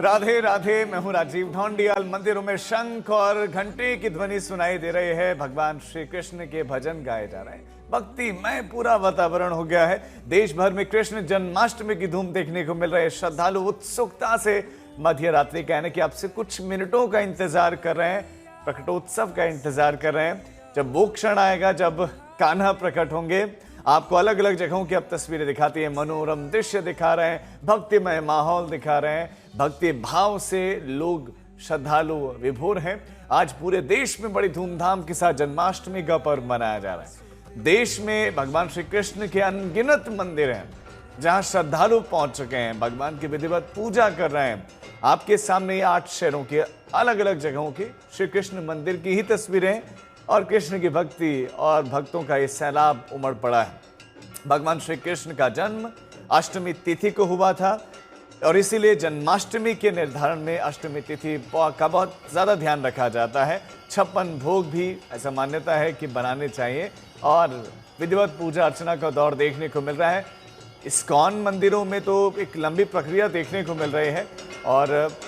राधे राधे। मैं हूं राजीव ढोंडियाल। मंदिरों में शंख और घंटे की ध्वनि सुनाई दे रही है। भगवान श्री कृष्ण के भजन गाए जा रहे हैं। भक्तिमय पूरा वातावरण हो गया है। देश भर में कृष्ण जन्माष्टमी की धूम देखने को मिल रही है। श्रद्धालु उत्सुकता से मध्य रात्रि का यानी कि आपसे कुछ मिनटों का इंतजार कर रहे हैं, प्रकटोत्सव का इंतजार कर रहे हैं। जब वो क्षण आएगा जब कान्हा प्रकट होंगे। आपको अलग अलग जगहों की अब तस्वीरें दिखाती है, मनोरम दृश्य दिखा रहे हैं, भक्तिमय माहौल दिखा रहे हैं। भक्ति भाव से लोग श्रद्धालु विभोर हैं। आज पूरे देश में बड़ी धूमधाम के साथ जन्माष्टमी का पर्व मनाया जा रहा है। देश में भगवान श्री कृष्ण के अनगिनत मंदिर हैं जहां श्रद्धालु पहुंच चुके हैं, भगवान की विधिवत पूजा कर रहे हैं। आपके सामने ये 8 शहरों के अलग अलग जगहों की श्री कृष्ण मंदिर की ही तस्वीरें और कृष्ण की भक्ति और भक्तों का ये सैलाब उमड़ पड़ा है। भगवान श्री कृष्ण का जन्म अष्टमी तिथि को हुआ था और इसीलिए जन्माष्टमी के निर्धारण में अष्टमी तिथि का बहुत ज्यादा ध्यान रखा जाता है। 56 भोग भी ऐसा मान्यता है कि बनाने चाहिए और विधिवत पूजा अर्चना का दौर देखने को मिल रहा है। इस्कॉन मंदिरों में तो एक लंबी प्रक्रिया देखने को मिल रही है और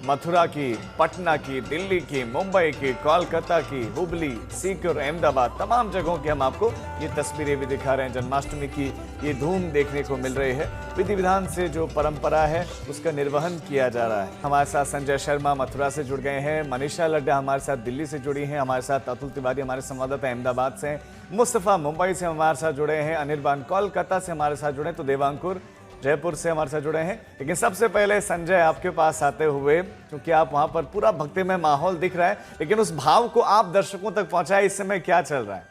मथुरा की, पटना की, दिल्ली की, मुंबई की, कोलकाता की, हुबली, सीकर, अहमदाबाद, तमाम जगहों की हम आपको ये तस्वीरें भी दिखा रहे हैं। जन्माष्टमी की ये धूम देखने को मिल रही है। विधि विधान से जो परंपरा है उसका निर्वहन किया जा रहा है। हमारे साथ संजय शर्मा मथुरा से जुड़ गए हैं, मनीषा लड्डा हमारे साथ दिल्ली से जुड़ी हैं, हमारे साथ अतुल तिवारी हमारे संवाददाता अहमदाबाद से हैं, मुस्तफा मुंबई से हमारे साथ जुड़े हैं, अनिर्बान कोलकाता से हमारे साथ जुड़े, तो देवांकुर जयपुर से हमारे साथ जुड़े हैं। लेकिन सबसे पहले संजय आपके पास आते हुए, क्योंकि आप वहां पर पूरा भक्तिमय माहौल दिख रहा है, लेकिन उस भाव को आप दर्शकों तक पहुंचाए, इस समय क्या चल रहा है?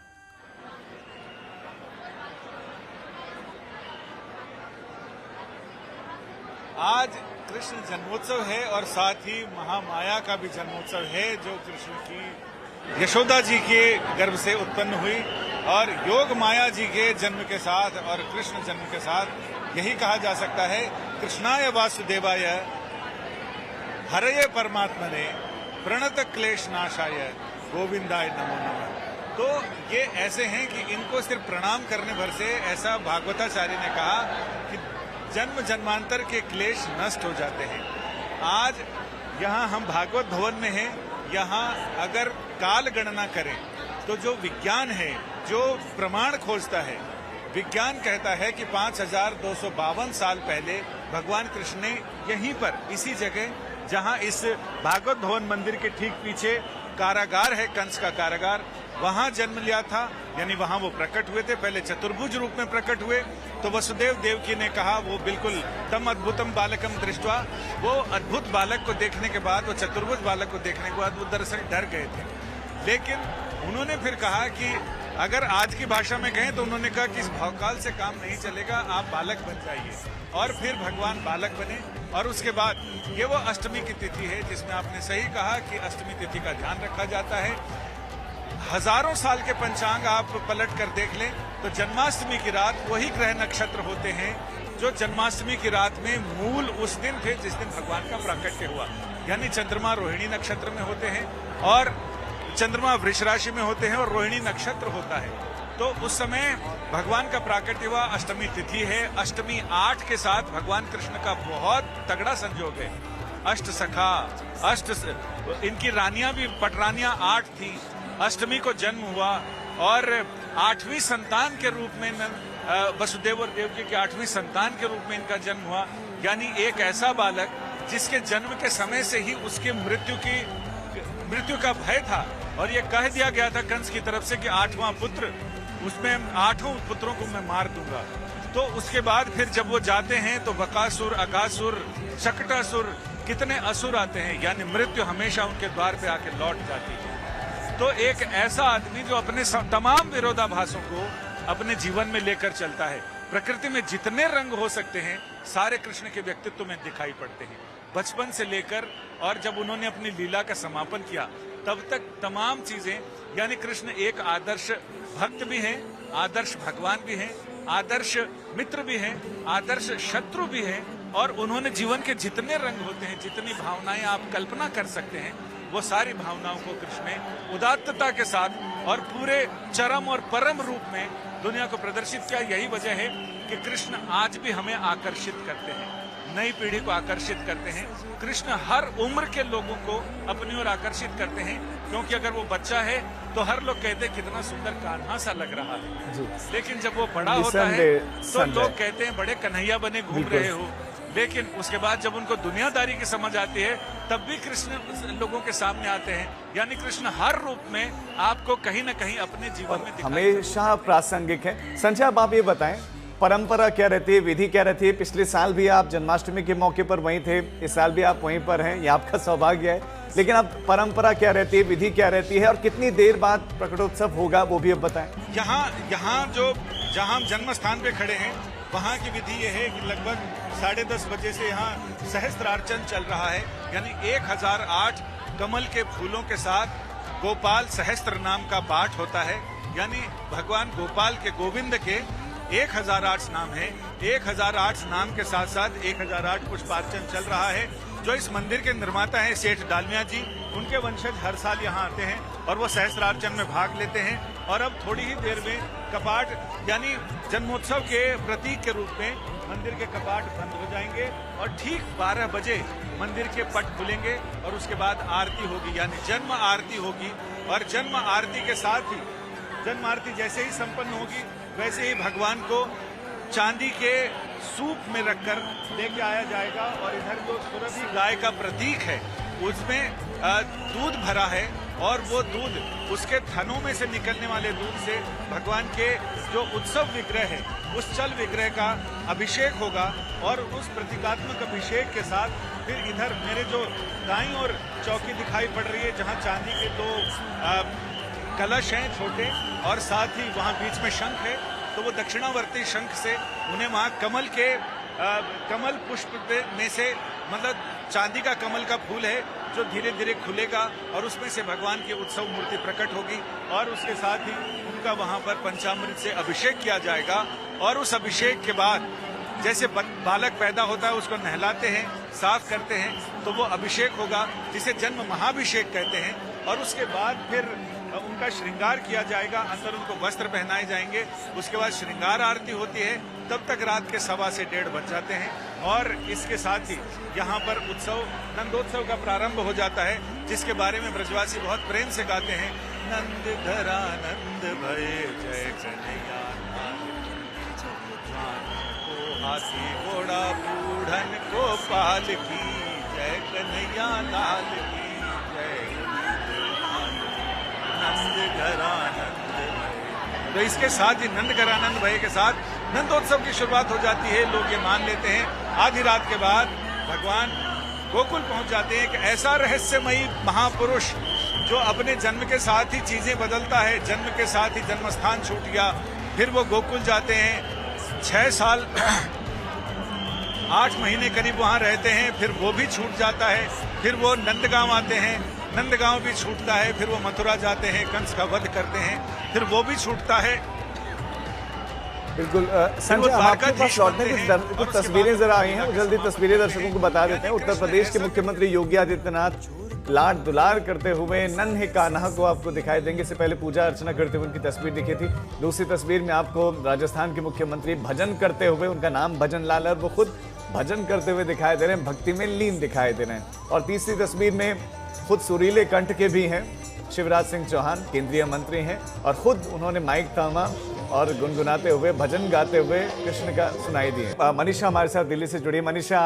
आज कृष्ण जन्मोत्सव है और साथ ही महामाया का भी जन्मोत्सव है, जो कृष्ण की यशोदा जी के गर्भ से उत्पन्न हुई और योग माया जी के जन्म के साथ और कृष्ण जन्म के साथ यही कहा जा सकता है, कृष्णाय वासुदेवाय हरये परमात्मने प्रणत क्लेश नाशाय गोविंदाय नमो नमः। तो ये ऐसे हैं कि इनको सिर्फ प्रणाम करने भर से, ऐसा भागवताचार्य ने कहा कि जन्म जन्मांतर के क्लेश नष्ट हो जाते हैं। आज यहाँ हम भागवत भवन में हैं। यहाँ अगर काल गणना करें तो जो विज्ञान है, जो प्रमाण खोजता है, विज्ञान कहता है कि 5252 साल पहले भगवान कृष्ण ने यहीं पर, इसी जगह जहां इस भागवत भवन मंदिर के ठीक पीछे कारागार है, कंस का कारागार, वहां जन्म लिया था। यानी वहां वो प्रकट हुए थे। पहले चतुर्भुज रूप में प्रकट हुए तो वसुदेव देवकी ने कहा, वो बिल्कुल तम अद्भुतम बालकम दृष्टवा, वो अद्भुत बालक को देखने के बाद, वो चतुर्भुज बालक को देखने के बाद वो दरअसल डर गए थे। लेकिन उन्होंने फिर कहा कि अगर आज की भाषा में कहें तो उन्होंने कहा कि इस भवकाल से काम नहीं चलेगा, आप बालक बन जाइए। और फिर भगवान बालक बने और उसके बाद ये वो अष्टमी की तिथि है जिसमें आपने सही कहा कि अष्टमी तिथि का ध्यान रखा जाता है। हजारों साल के पंचांग आप पलट कर देख लें तो जन्माष्टमी की रात वही ग्रह नक्षत्र होते हैं जो जन्माष्टमी की रात में मूल उस दिन थे जिस दिन भगवान का प्राकट्य हुआ। यानी चंद्रमा रोहिणी नक्षत्र में होते हैं और चंद्रमा वृष राशि में होते हैं और रोहिणी नक्षत्र होता है। तो उस समय भगवान का प्राकट्य हुआ, अष्टमी तिथि है। अष्टमी 8 के साथ भगवान कृष्ण का बहुत तगड़ा संयोग है। अष्ट सखा, इनकी रानियां भी, पटरानियां 8 थी। अष्टमी को जन्म हुआ और 8वीं संतान के रूप में वसुदेव और देवकी के 8वीं संतान के रूप में इनका जन्म हुआ। यानी एक ऐसा बालक जिसके जन्म के समय से ही उसकी मृत्यु का भय था और ये कह दिया गया था कंस की तरफ से कि 8वां पुत्र, उसमें 8 पुत्रों को मैं मार दूंगा। तो उसके बाद फिर जब वो जाते हैं तो बकासुर, अगासुर, शकटासुर, कितने असुर आते हैं। यानी मृत्यु हमेशा उनके द्वार पे आके लौट जाती है। तो एक ऐसा आदमी जो अपने तमाम विरोधाभासों को अपने जीवन में लेकर चलता है। प्रकृति में जितने रंग हो सकते हैं सारे कृष्ण के व्यक्तित्व में दिखाई पड़ते हैं। बचपन से लेकर और जब उन्होंने अपनी लीला का समापन किया तब तक तमाम चीजें, यानी कृष्ण एक आदर्श भक्त भी हैं, आदर्श भगवान भी हैं, आदर्श मित्र भी हैं, आदर्श शत्रु भी हैं। और उन्होंने जीवन के जितने रंग होते हैं, जितनी भावनाएं आप कल्पना कर सकते हैं, वो सारी भावनाओं को कृष्ण ने उदात्तता के साथ और पूरे चरम और परम रूप में दुनिया को प्रदर्शित किया। यही वजह है कि कृष्ण आज भी हमें आकर्षित करते हैं। नई पीढ़ी को आकर्षित करते हैं। कृष्ण हर उम्र के लोगों को अपनी ओर आकर्षित करते हैं, क्योंकि अगर वो बच्चा है तो हर लोग कहते हैं कितना सुंदर कान्हा सा लग रहा है जी। लेकिन जब वो बड़ा होता है तो लोग कहते हैं बड़े कन्हैया बने घूम रहे हो। लेकिन उसके बाद जब उनको दुनियादारी की समझ आती है तब भी कृष्ण लोगों के सामने आते हैं। यानी कृष्ण हर रूप में आपको कहीं ना कहीं अपने जीवन में हमेशा प्रासंगिक है। संजय, अब आप ये बताएं, परंपरा क्या रहती है, विधि क्या रहती है? पिछले साल भी आप जन्माष्टमी के मौके पर वहीं थे, इस साल भी आप वहीं पर हैं, ये आपका सौभाग्य है। लेकिन अब परंपरा क्या रहती है, विधि क्या रहती है और कितनी देर बाद प्रकटोत्सव होगा, वो भी अब बताएं। यहाँ जहाँ हम जन्म स्थान पे खड़े हैं वहाँ की विधि ये है कि लगभग 10:30 बजे से यहाँ सहस्त्रार्चन चल रहा है। यानी 1008 कमल के फूलों के साथ गोपाल सहस्त्र नाम का पाठ होता है। यानी भगवान गोपाल के, गोविंद के 1008 नाम है। 1008 नाम के साथ साथ 1008 पुष्पार्चन चल रहा है। जो इस मंदिर के निर्माता हैं सेठ डालमिया जी, उनके वंशज हर साल यहाँ आते हैं और वो सहस्त्रार्चन में भाग लेते हैं। और अब थोड़ी ही देर में कपाट, यानी जन्मोत्सव के प्रतीक के रूप में मंदिर के कपाट बंद हो जाएंगे और ठीक 12 बजे मंदिर के पट खुलेंगे और उसके बाद आरती होगी, यानी जन्म आरती होगी। और जन्म आरती के साथ ही जन्म आरती जैसे ही संपन्न होगी वैसे ही भगवान को चांदी के सूप में रखकर लेके आया जाएगा। और इधर जो सुरभि गाय का प्रतीक है उसमें दूध भरा है और वो दूध, उसके थनों में से निकलने वाले दूध से भगवान के जो उत्सव विग्रह है उस चल विग्रह का अभिषेक होगा। और उस प्रतीकात्मक अभिषेक के साथ फिर इधर मेरे जो दाईं ओर चौकी दिखाई पड़ रही है जहाँ चांदी के 2 कलश हैं छोटे और साथ ही वहाँ बीच में शंख है, तो वो दक्षिणावर्ती शंख से उन्हें वहाँ कमल पुष्प में से, मतलब चांदी का कमल का फूल है जो धीरे धीरे खुलेगा और उसमें से भगवान की उत्सव मूर्ति प्रकट होगी। और उसके साथ ही उनका वहाँ पर पंचामृत से अभिषेक किया जाएगा। और उस अभिषेक के बाद जैसे बालक पैदा होता है उसको नहलाते हैं, साफ करते हैं, तो वो अभिषेक होगा जिसे जन्म महाभिषेक कहते हैं। और उसके बाद फिर उनका श्रृंगार किया जाएगा, अंदर उनको वस्त्र पहनाए जाएंगे। उसके बाद श्रृंगार आरती होती है, तब तक रात के 1:15 से 1:30 बज जाते हैं। और इसके साथ ही यहाँ पर उत्सव, नंदोत्सव का प्रारंभ हो जाता है, जिसके बारे में ब्रजवासी बहुत प्रेम से गाते हैं। नंद धरानंद भय जय कन्हैया को हाथी घोड़ा बूढ़न को पाल की जय कन्हैया लाल की जय नंद घरानंद। तो इसके साथ ही नंद घरानंद भय के साथ नंदोत्सव की शुरुआत हो जाती है। लोग ये मान लेते हैं आधी रात के बाद भगवान गोकुल पहुंच जाते हैं। कि ऐसा रहस्यमयी महापुरुष जो अपने जन्म के साथ ही चीजें बदलता है, जन्म के साथ ही जन्म स्थान छूट गया, फिर वो गोकुल जाते हैं, 6 साल 8 महीने करीब वहां रहते हैं, फिर वो भी छूट जाता है। फिर वो नंदगांव आते हैं, नंदगांव भी छूटता है। फिर वो मथुरा जाते हैं, कंस का वध करते हैं, फिर वो भी छूटता है। बिल्कुल संजय, आपके पास लौटने की कुछ तस्वीरें जरा आई हैं, जल्दी तस्वीरें दर्शकों को बता देते हैं। उत्तर प्रदेश के मुख्यमंत्री योगी आदित्यनाथ लाड दुलार करते हुए नन्हे कान्हा को आपको दिखाई देंगे। इससे पहले पूजा अर्चना करते हुए उनकी तस्वीर दिखी थी। दूसरी तस्वीर में आपको राजस्थान के मुख्यमंत्री भजन करते हुए, उनका नाम भजन लाल है, वो खुद भजन करते हुए दिखाई दे रहे हैं, भक्ति में लीन दिखाई दे रहे हैं। और तीसरी तस्वीर में खुद सुरीले कंठ के भी हैं शिवराज सिंह चौहान, केंद्रीय मंत्री हैं, और खुद उन्होंने माइक थामा और गुनगुनाते हुए, भजन गाते हुए कृष्ण का सुनाई दिए। मनीषा हमारे साथ दिल्ली से जुड़ी। मनीषा,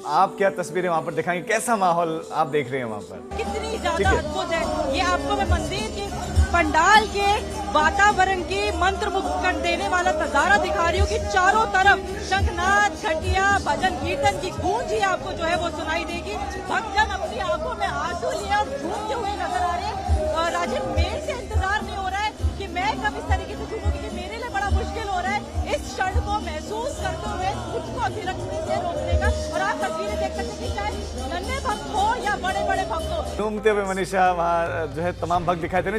आप क्या तस्वीरें वहाँ पर दिखाएंगे, कैसा माहौल आप देख रहे हैं वहाँ पर? कितनी ज्यादा अद्भुत है ये। आपको मैं मंदिर के पंडाल के वातावरण की मंत्र मुक्त कर देने वाला नजारा दिखा रही हूँ कि चारों तरफ शंखनाद, घंटिया, भजन कीर्तन की गूंज ही आपको जो है वो सुनाई देगी। भक्तजन अपनी आंखों में आंसू लिए और झूमते हुए नजर आ रहे हैं। और राजन, मेरे से इंतजार नहीं हो रहा है कि मैं कब इस तरीके से झूमूंगी, कि मेरे लिए बड़ा मुश्किल हो रहा है इस क्षण को महसूस करते हुए, खुद को अभिव्यक्ति से रोकने का। और आप तस्वीरें देख सकते हैं कि चाहे नन्हे भक्त हो या बड़े बड़े भक्त हो, घूमते हुए मनीषा वहाँ जो है तमाम भक्त दिखाई दे रहे हैं।